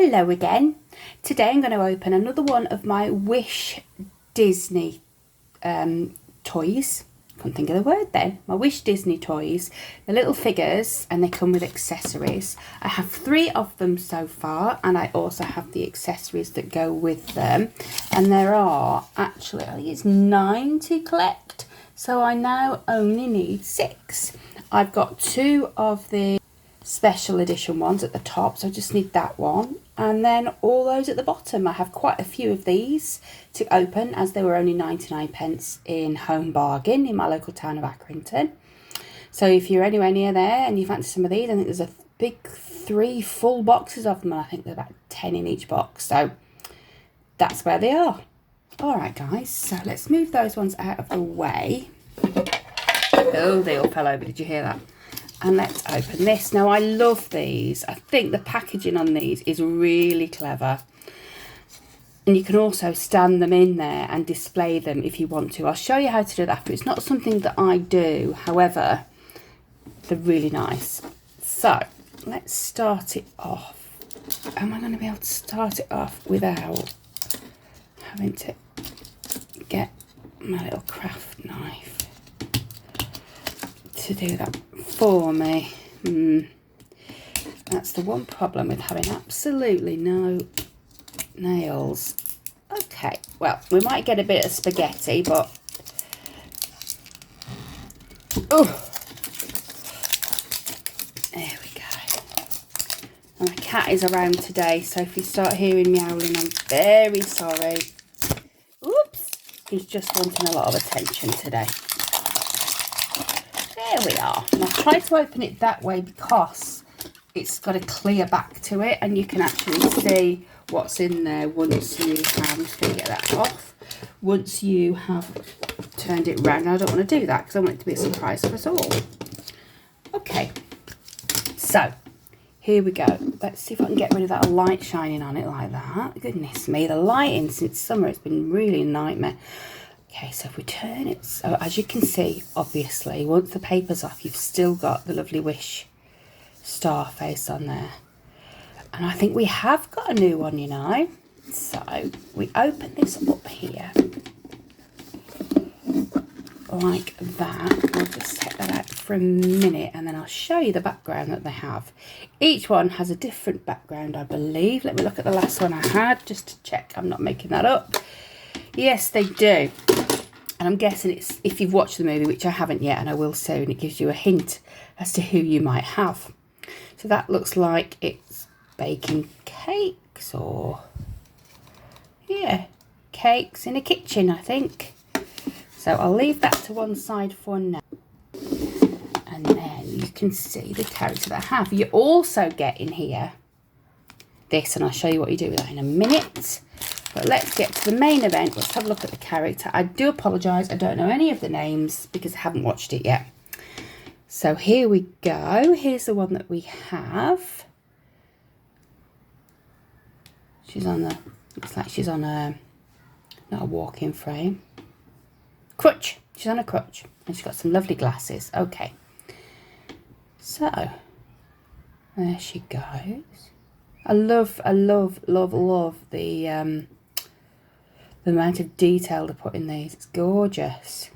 Hello again. Today I'm going to open another one of my Wish Disney toys. Couldn't think of the word then. My Wish Disney toys. They're little figures and they come with accessories. I have 3 of them so far, and I also have the accessories that go with them. And there are actually, I think it's 9 to collect. So I now only need 6. I've got 2 of the special edition ones at the top, so I just need that one, and then all those at the bottom. I have quite a few of these to open, as they were only 99p in Home Bargain in my local town of Accrington. So if you're anywhere near there and you fancy some of these, I think there's a big 3 full boxes of them, and I think there's about 10 in each box, so that's where they are. All right guys, so let's move those ones out of the way. Oh, they all fell over, did you hear that? And let's open this. Now, I love these. I think the packaging on these is really clever. And you can also stand them in there and display them if you want to. I'll show you how to do that, but it's not something that I do. However, they're really nice. So, let's start it off. Am I going to be able to start it off without having to get my little craft knife to do that for me? That's the one problem with having absolutely no nails. Okay, well, we might get a bit of spaghetti, but oh, there we go. And my cat is around today, so if you start hearing meowing, I'm very sorry. Oops, he's just wanting a lot of attention today. There we are. And I've tried to open it that way because it's got a clear back to it, and you can actually see what's in there once you have, I'm just going to get that off, once you have turned it round. I don't want to do that because I want it to be a surprise for us all. Okay, so here we go. Let's see if I can get rid of that light shining on it like that. Goodness me, the lighting since summer has been really a nightmare. Okay, so if we turn it, so as you can see, obviously, once the paper's off, you've still got the lovely Wish star face on there. And I think we have got a new one, you know. So we open this up here, like that. We'll just take that out for a minute, and then I'll show you the background that they have. Each one has a different background, I believe. Let me look at the last one I had, just to check I'm not making that up. Yes, they do. And I'm guessing it's, if you've watched the movie, which I haven't yet, and I will soon, it gives you a hint as to who you might have. So that looks like it's baking cakes, or, yeah, cakes in a kitchen, I think. So I'll leave that to one side for now. And then you can see the character that I have. You also get in here this, and I'll show you what you do with that in a minute. But let's get to the main event. Let's have a look at the character. I do apologise, I don't know any of the names because I haven't watched it yet. So here we go. Here's the one that we have. She's on the, looks like she's on a, not a walking frame. Crutch. She's on a crutch. And she's got some lovely glasses. Okay. So, there she goes. I love the amount of detail to put in these. It's gorgeous.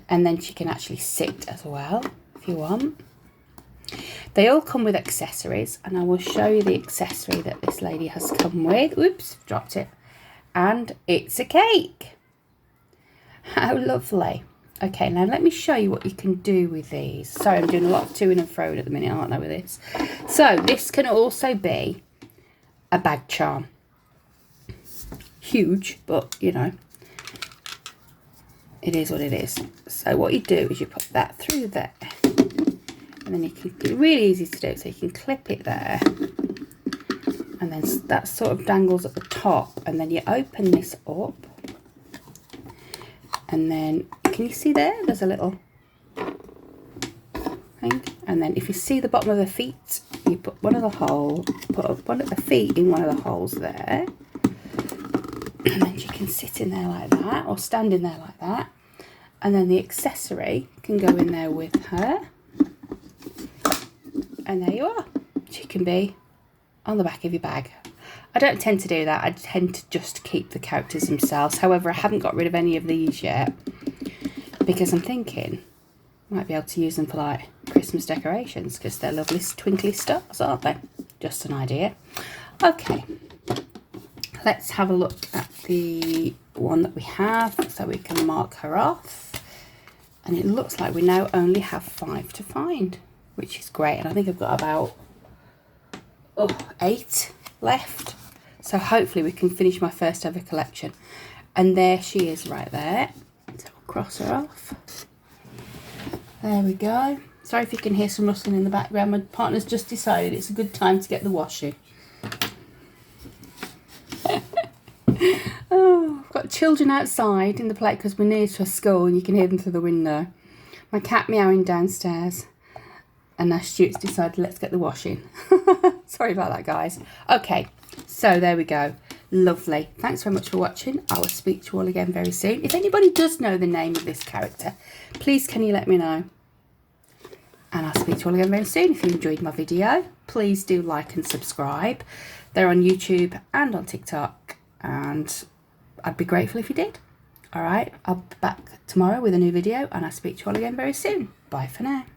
And then she can actually sit as well if you want. They all come with accessories, and I will show you the accessory that this lady has come with. Oops, dropped it. And it's a cake. How lovely. Okay, now let me show you what you can do with these. Sorry, I'm doing a lot of to-ing and fro-ing at the minute, aren't I, with this? So this can also be a bag charm. Huge, but, you know, it is what it is. So what you do is you put that through there. And then you can, it's really easy to do, so you can clip it there. And then that sort of dangles at the top. And then you open this up. And then, can you see there? There's a little thing. And then if you see the bottom of the feet, you put one of the holes, put one of the feet in one of the holes there. And then she can sit in there like that, or stand in there like that. And then the accessory can go in there with her. And there you are. she can be on the back of your bag. I don't tend to do that. I tend to just keep the characters themselves. However, I haven't got rid of any of these yet because I'm thinking I might be able to use them for like Christmas decorations because they're lovely twinkly stars, aren't they? Just an idea. Okay, let's have a look at the one that we have so we can mark her off. And it looks like we now only have 5 to find, which is great. And I think I've got about 8 left. So hopefully we can finish my first ever collection. And there she is right there. So we'll cross her off. There we go. Sorry if you can hear some rustling in the background. My partner's just decided it's a good time to get the washing. Oh, I've got children outside in the play because we're near to a school and you can hear them through the window. My cat meowing downstairs. And now Stuart's decided let's get the washing. Sorry about that, guys. Okay, so there we go. Lovely. Thanks very much for watching. I will speak to you all again very soon. If anybody does know the name of this character, please can you let me know? And I'll speak to you all again very soon. If you enjoyed my video, please do like and subscribe. They're on YouTube and on TikTok. And I'd be grateful if you did. All right, I'll be back tomorrow with a new video and I'll speak to you all again very soon. Bye for now.